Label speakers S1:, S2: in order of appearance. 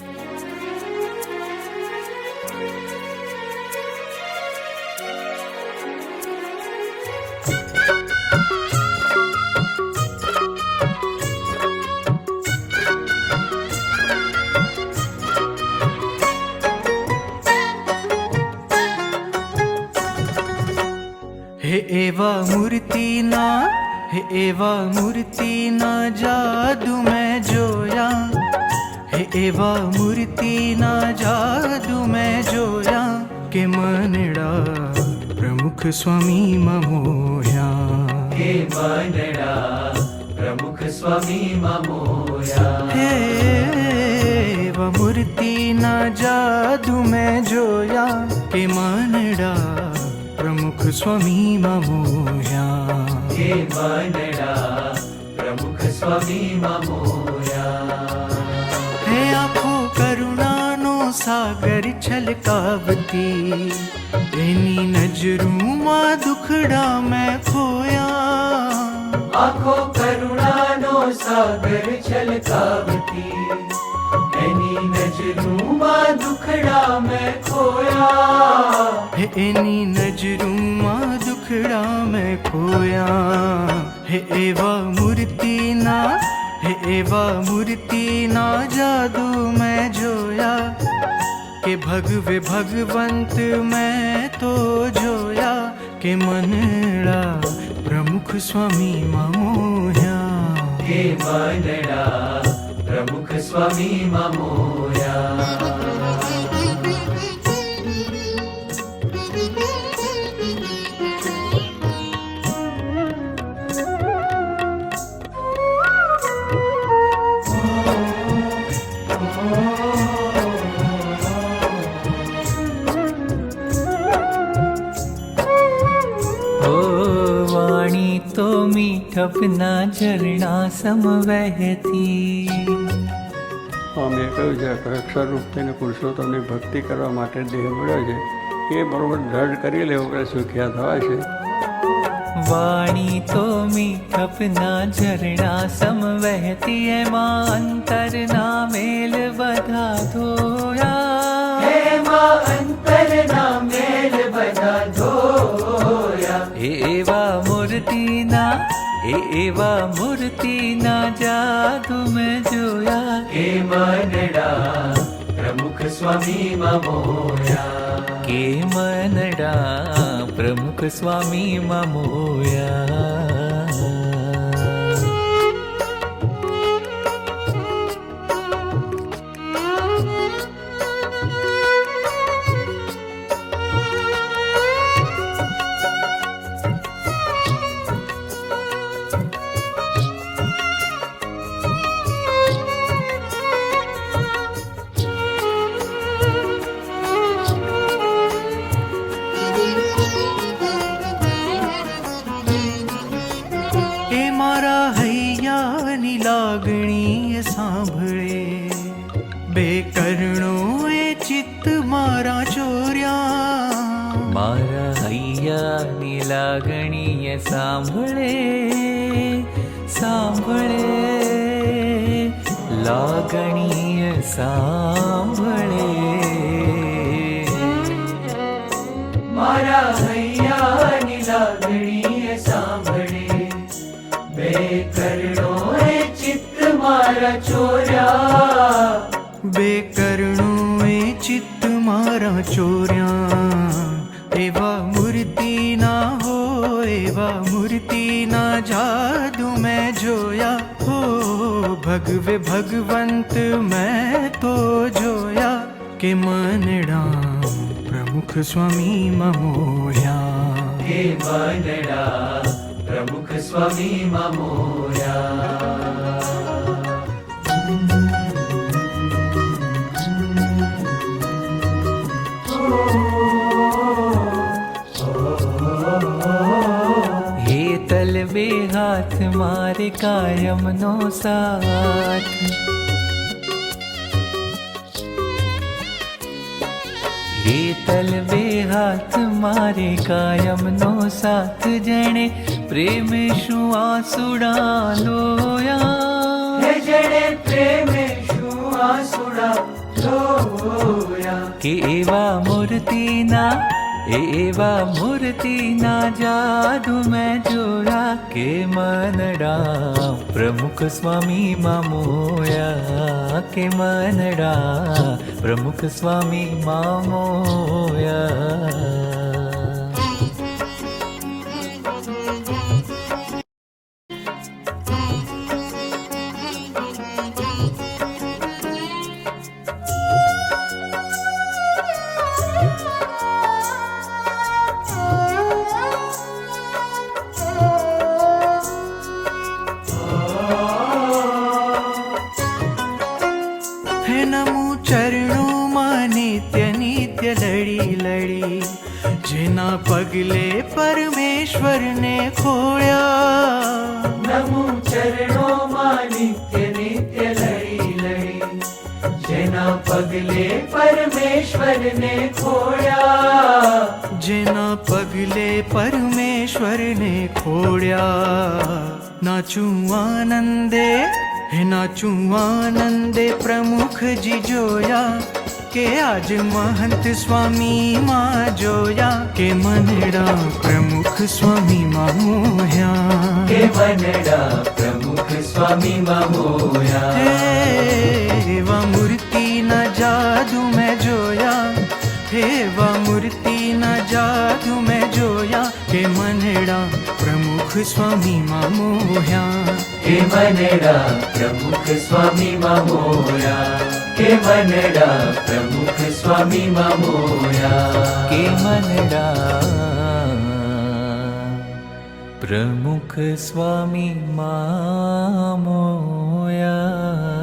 S1: हे एवा मूर्तिना, हे एवा मूर्तिना जादू मैं जोया, हे एवा मूर्तिना जादू मैं જોયા કે મનડા પ્રમુખ સ્વામી મોહ્યા,
S2: હે મનડા પ્રમુખ સ્વામી મોહ્યા.
S1: હે એવા મૂર્તિના જાદુ મેં જોયા કે મનડા પ્રમુખ સ્વામી મોહ્યા,
S2: હે મનડા પ્રમુખ સ્વામી મોહ્યા.
S1: હે આંખો કરુણાનો સાગર છલકાવતી, એની નજરોમાં દુખડા મેં ખોયા.
S2: આંખો કરુણાનો સાગર છલકાવતી, એની નજરોમાં દુખડા મેં ખોયા.
S1: હે એની નજરોમાં દુખડા મેં ખોયા. હે એવા મૂર્તિના, હે એવા મૂર્તિના જાદુ મેં જોયા કે ભગવે ભગવંત મેં તો જોયા કે મનડા પ્રમુખ સ્વામી મોહ્યા,
S2: હે મનડા પ્રમુખ સ્વામી મોહ્યા.
S3: तो મીઠપના ઝરણા સમ વહેતી.
S4: સ્વામીએ કહ્યું છે કે અક્ષરરૂપ થઈને પુરુષોત્તમની ભક્તિ કરવા માટે દેહ મળ્યો છે, એ બરોબર દ્રઢ કરી લેવો કે સુખ્યા થવા છે.
S3: વાણી તો મીઠપના ઝરણા સમ વહેતી, એમાં અંતરના મેલ બધા ધોયા,
S2: એમાં અંતરના મેલ બધા ધોયા.
S3: એવા મૂર્તિના, એવા મૂર્તિના જાદુ મેં જોયા
S2: કે મનડા પ્રમુખ સ્વામી મોહ્યા,
S3: કે મનડા પ્રમુખ સ્વામી મોહ્યા.
S1: લાગણી સાંભળે, બે કરણો એ ચિત્ત મારા ચોર્યા.
S3: મારા હૈયાની લાગણીએ સાંભળે, સાંભળે લાગણીએ સાંભળે.
S2: મારા હૈયાની લાગણીએ સાંભળે, બે કરણો મારા ચોર્યા.
S1: બે કરણો એ ચિત્ત મારા ચોર્યા. એવા મૂર્તિના હો, એવા મૂર્તિના જાદુ મેં જોયા હો. ભગવે ભગવંત મેં તો જોયા કે મનડા પ્રમુખ સ્વામી મોહ્યા,
S2: હે મનડા પ્રમુખ સ્વામી મોહ્યા.
S3: હેતલ બે હાથ મારે કાયમનો સાથ, હેતલ બે હાથ મારે કાયમનો સાથ. જણે પ્રેમ શું આંસુડા લોયા,
S2: જણે પ્રેમ શું આંસુડા જોયા
S3: કે એવા મૂર્તિના એવા મૂર્તિના જાદુ મેં જોયા કે મનડા પ્રમુખ સ્વામી માં મોયા કે મનડા પ્રમુખ સ્વામી માં મોયા
S1: હે નમો ચરણોમાં નિત્ય નિત્ય લડી લડી જેના પગલે પરમેશ્વરને ખોળ્યા
S2: નમો ચરણોમાં નિત્ય નિત્ય લડી લડી જેના પગલે પરમેશ્વરને ખોળ્યા
S1: જેના પગલે પરમેશ્વરને ખોળ્યા નાચું આનંદે હે નાચું આનંદે પ્રમુખજી જોયા કે આજ મહંત સ્વામી માં જોયા કે મનડા પ્રમુખ સ્વામી માં મોહ્યા
S2: કે મનડા પ્રમુખ સ્વામી માં મોયા
S1: હે એવા મૂર્તિના જાદુ મેં જોયા હે એવા મૂર્તિના જાદુ મેં જોયા કે મનડા પ્રમુખ સ્વામી માં મોહ્યા
S2: કે મનડા પ્રમુખ સ્વામી માં મોયા કે મનડા પ્રમુખ સ્વામી માં મોયા
S3: કે મનડા પ્રમુખ સ્વામી માં મોયા